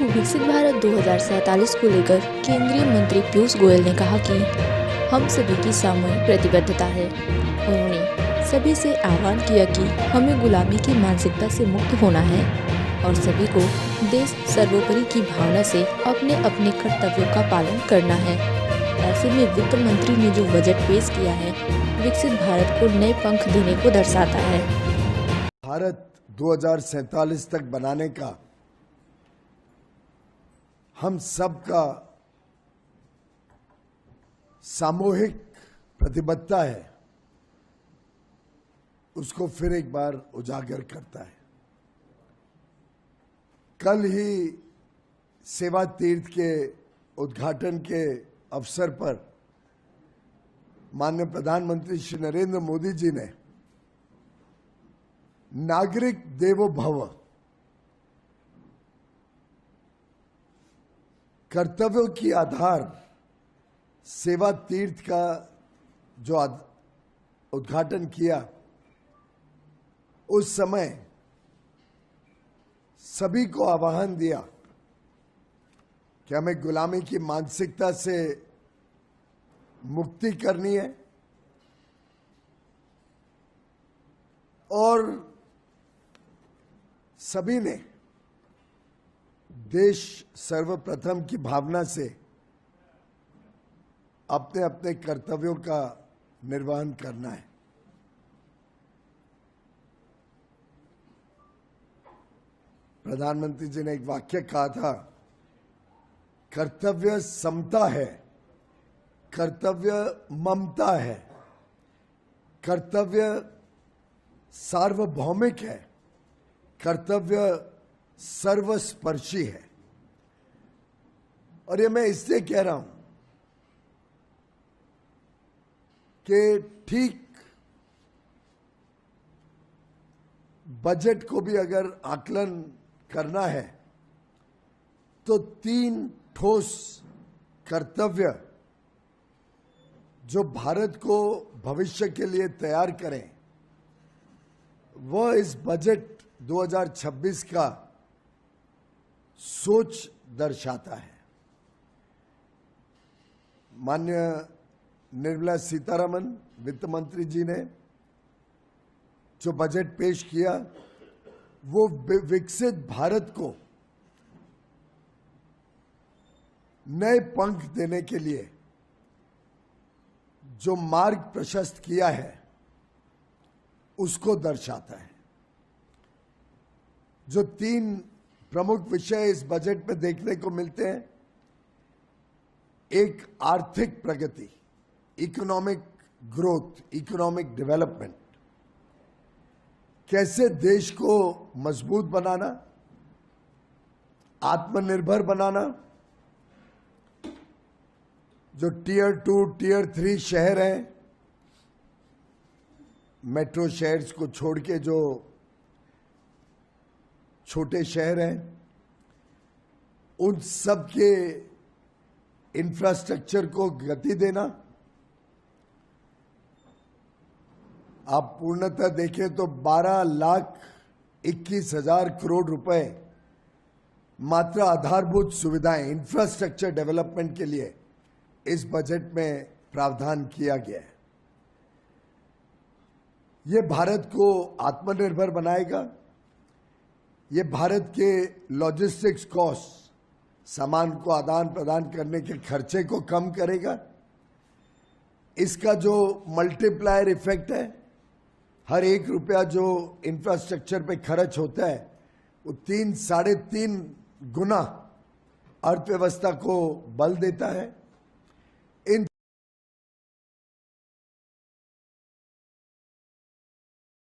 विकसित भारत 2047 को लेकर केंद्रीय मंत्री पीयूष गोयल ने कहा कि हम सभी की सामूहिक प्रतिबद्धता है। उन्होंने सभी से आह्वान किया कि हमें गुलामी की मानसिकता से मुक्त होना है और सभी को देश सर्वोपरि की भावना से अपने अपने कर्तव्यों का पालन करना है। ऐसे में वित्त मंत्री ने जो बजट पेश किया है, विकसित भारत को नए पंख देने को दर्शाता है। भारत 2047 तक बनाने का हम सबका सामूहिक प्रतिबद्धता है, उसको फिर एक बार उजागर करता है। कल ही सेवा तीर्थ के उद्घाटन के अवसर पर माननीय प्रधानमंत्री श्री नरेंद्र मोदी जी ने नागरिक देवो भव, कर्तव्यों की आधार सेवा तीर्थ का जो उद्घाटन किया, उस समय सभी को आह्वान दिया कि हमें गुलामी की मानसिकता से मुक्ति करनी है और सभी ने देश सर्वप्रथम की भावना से अपने अपने कर्तव्यों का निर्वहन करना है। प्रधानमंत्री जी ने एक वाक्य कहा था, कर्तव्य समता है, कर्तव्य ममता है, कर्तव्य सार्वभौमिक है, कर्तव्य सर्वस्पर्शी है। और ये मैं इसलिए कह रहा हूं कि ठीक बजट को भी अगर आकलन करना है तो 3 ठोस कर्तव्य जो भारत को भविष्य के लिए तैयार करें, वह इस बजट 2026 का सोच दर्शाता है। माननीय निर्मला सीतारमण वित्त मंत्री जी ने जो बजट पेश किया, वो विकसित भारत को नए पंख देने के लिए जो मार्ग प्रशस्त किया है, उसको दर्शाता है। जो 3 प्रमुख विषय इस बजट में देखने को मिलते हैं, एक आर्थिक प्रगति, इकोनॉमिक ग्रोथ, इकोनॉमिक डेवलपमेंट, कैसे देश को मजबूत बनाना, आत्मनिर्भर बनाना। जो टियर 2, टियर 3 शहर हैं, मेट्रो शहर्स को छोड़ के जो छोटे शहर हैं, उन सब के इंफ्रास्ट्रक्चर को गति देना। आप पूर्णतः देखें तो 12,21,000 करोड़ रुपए मात्र आधारभूत सुविधाएं, इंफ्रास्ट्रक्चर डेवलपमेंट के लिए इस बजट में प्रावधान किया गया है। ये भारत को आत्मनिर्भर बनाएगा, ये भारत के लॉजिस्टिक्स कॉस्ट, सामान को आदान प्रदान करने के खर्चे को कम करेगा। इसका जो मल्टीप्लायर इफेक्ट है, हर 1 रुपया जो इंफ्रास्ट्रक्चर पे खर्च होता है, वो 3-3.5 गुना अर्थव्यवस्था को बल देता है।